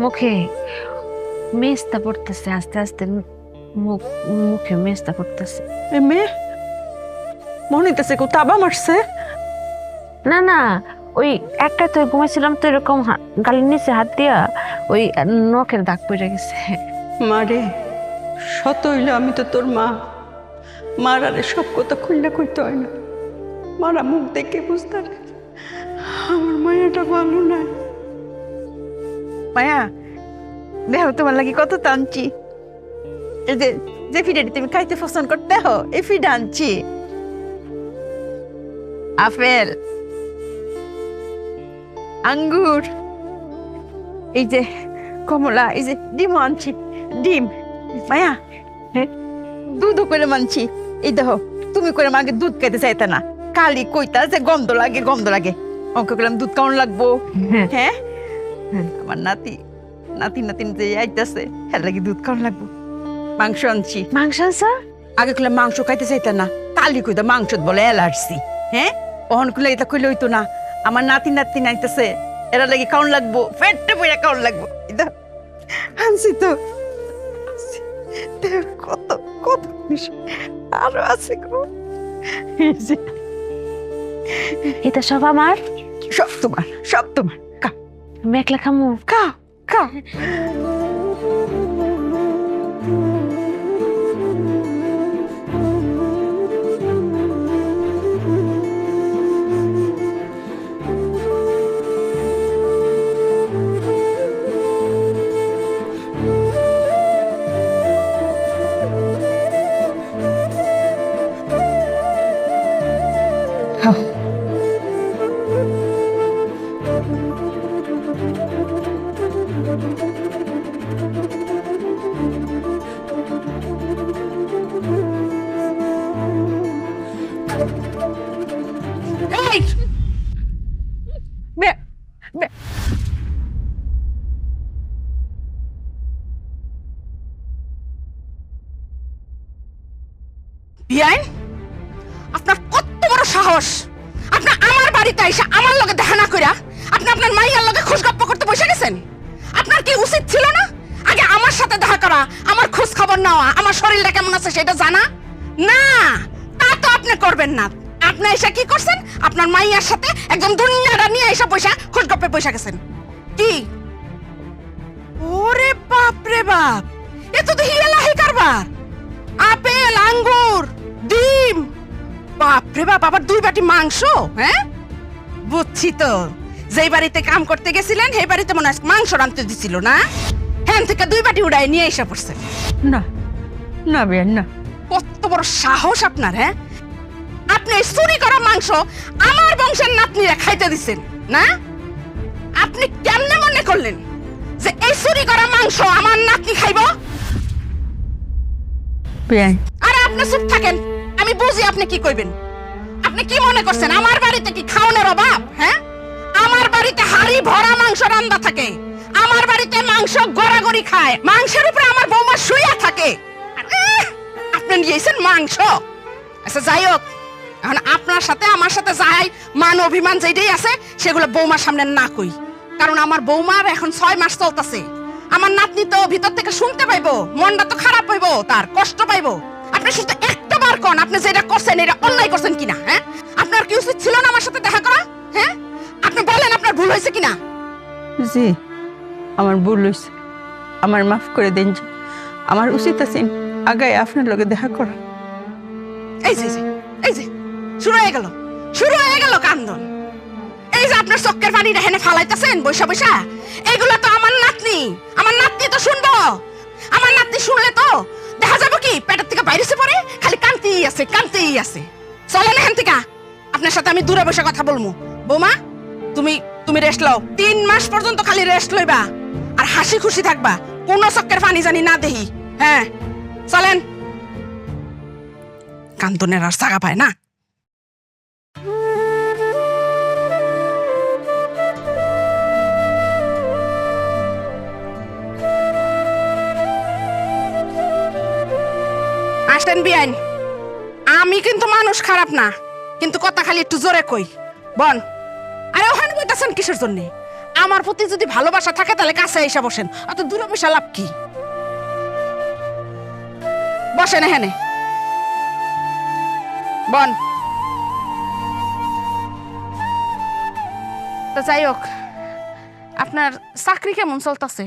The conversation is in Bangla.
মুখে মেস্তা পড়তেছে, আস্তে আস্তে মুখে মেস্তা পড়তেছে। এ মেয়ে মনে হইতেছে কেউ তাবা মারছে। না না, ওই একটা তো ঘুমাইছিলাম তো এরকম গালের নিচে হাত দিয়া ওই নখের দাগ পড়ে গেছে। মারে শত হইলে আমি তো তোর মা, মার আরে সব কথা খুলনা কইতে হয় না। মারা মুখ দেখে বুঝতে পারে আমার মায়াটা ভালো না। মায়া দেখো তোমার লাগি কত টানছি। এই যে যে ফিডাটি তুমি খাইতে পছন্দ করতে হো, এই ফিডা আনছি। আপেল, আঙ্গুর, এই যে কমলা, এই যে ডিম আনছি। ডিম মায়া দুধও করে মানছি। এই দেখো তুমি করে মাকে দুধ খাইতে চাইতে না, কালি কইতা যে গন্ধ লাগে গন্ধ লাগে। অঙ্ক করলাম দুধ কেমন লাগবো। হ্যাঁ আমার নাতি নাতি নাতিন যে আইতাছে হ্যাঁ লাগি দুধ কেমন লাগবো। মাংস আনছি। মাংস আনছা? আগে করলাম মাংস খাইতে চাইতে না, কালি কইতা মাংস বলে অ্যালার্জি। হ্যাঁ অহন করলে এটা কইলে হইতো না। আমার নাতি নাতি নাইতেছে, এরা লাগি কেমন লাগবো, পেটটা পড়ে কেমন লাগবো। এটা আনছি তো, কত কত আরো আছে গো। এটা সব আমার? সব তোমার, সব তোমার। কা মেঘলা খামু? কা কা বে বে বিয়াইন, আপনার কত বড় সাহস! আপনি আমার বাড়িতে এসে আমার লগে দেখা না কইরা আপনি আপনার মাইয়ার লগে খোঁজগপ্প করতে বসে গেছেন। আপনার কি উচিত ছিল না আগে আমার সাথে দেখা করা, আমার খোঁজ খবর নেওয়া, আমার শরীরটা কেমন আছে সেটা জানা? না, তা তো আপনি করবেন না। আপনি এসে কি করছেন? আপনার মাইয়ার সাথে একদম দুনিয়াটা নিয়ে এসে পয়সা খোঁজগপ্পে পয়সা গেছেন। কি ওরে বাপ রে বাপ, এ তো দেখি এলাহি কারবার। আপেল, আঙ্গুর, ডিম, বাপরে বাপ, আবার 2 বাটি মাংস। হ্যাঁ বুঝছি তো, যেই বাড়িতে কাম করতে গেছিলেন সেই বাড়িতে মনে হয় মাংস রাঁধতে দিছিল না? হ্যাঁ থেকে 2 বাটি উড়াই নিয়ে এসে পড়ছেন। না না বেন না। কত বড় সাহস আপনার! হ্যাঁ আপনি এই চুরি করা মাংস আমার বংশের নাতনিরা খাইতে দিছেন না? আপনি কেমনে মনে করলেন যে এই চুরি করা মাংস আমার নাতনি খাইব? বেন আরে আপনি চুপ থাকেন, আমি বুঝি আপনি কি কইবেন। আপনি কি মনে করছেন আমার বাড়িতে কি খাওয়ানোর অভাব? হ্যাঁ আমার বাড়িতে হাড়ি ভরা মাংস রান্না থাকে, আমার বাড়িতে মাংস গড়াগড়ি খায়, মাংসের উপরে আমার বৌমা শুইয়া থাকে। আপনি নিয়েছেন মাংস। আচ্ছা যাই হোক, এখন আপনার সাথে আমার সাথে যাই মান অভিমান যেটাই আছে সেগুলো বৌমার সামনে না কই, কারণ আমার বৌমার এখন 6 মাস চলতেছে। আমার নাতনি তো ভিতর থেকে শুনতে পাইবো, মনটা তো খারাপ হইবো, তার কষ্ট পাইবো। আপনি শুধু একটা বার কোন আপনি যেটা করছেন এটা অন্যায় করছেন কিনা? হ্যাঁ আপনার কি উচিত ছিল না আমার সাথে দেখা করা? হ্যাঁ আপনি বলেন আপনার ভুল হয়েছে কিনা? জি আমার ভুল হয়েছে, আমার মাফ করে দেন। আমার উচিত আছে আগায় আপনার লগে দেখা করা। এই যে এই যে শুরু হয়ে গেল, শুরু হয়ে গেল কান্দন। এই যে আপনার চক্কের পানি হেনে ফালাইতেছেন বৈশা বৈশা, এগুলো তো আমার নাতনি, আমার নাতনি তো শুনবো। আমার নাতনি শুনলে তো দেখা যাবো কি পেটের থেকে বাইরেছে পড়ে খালি কান্তেই আছে কান্তেই আছে। চলেন এখান থেকে, আপনার সাথে আমি দূরে বসে কথা বলবো। বৌমা তুমি তুমি রেস্ট লও, 3 মাস পর্যন্ত খালি রেস্ট লইবা আর হাসি খুশি থাকবা, কোনো চক্কের পানি জানি না দেহি। হ্যাঁ চলেন, কান্দনের আর জায়গা পায় না। আসেন বিয়াইন, আমি কিন্তু মানুষ খারাপ না, কিন্তু কথা খালি একটু জোরে কই। বন আরে ওখানে কইতাছেন কিসের জন্য? আমার প্রতি যদি ভালোবাসা থাকে তাহলে কাছে এসে বসেন, অত দূরে বসে লাভ কি? বসেন এখানে, বন। তো যাই হোক, আপনার চাকরি কেমন চলতেছে?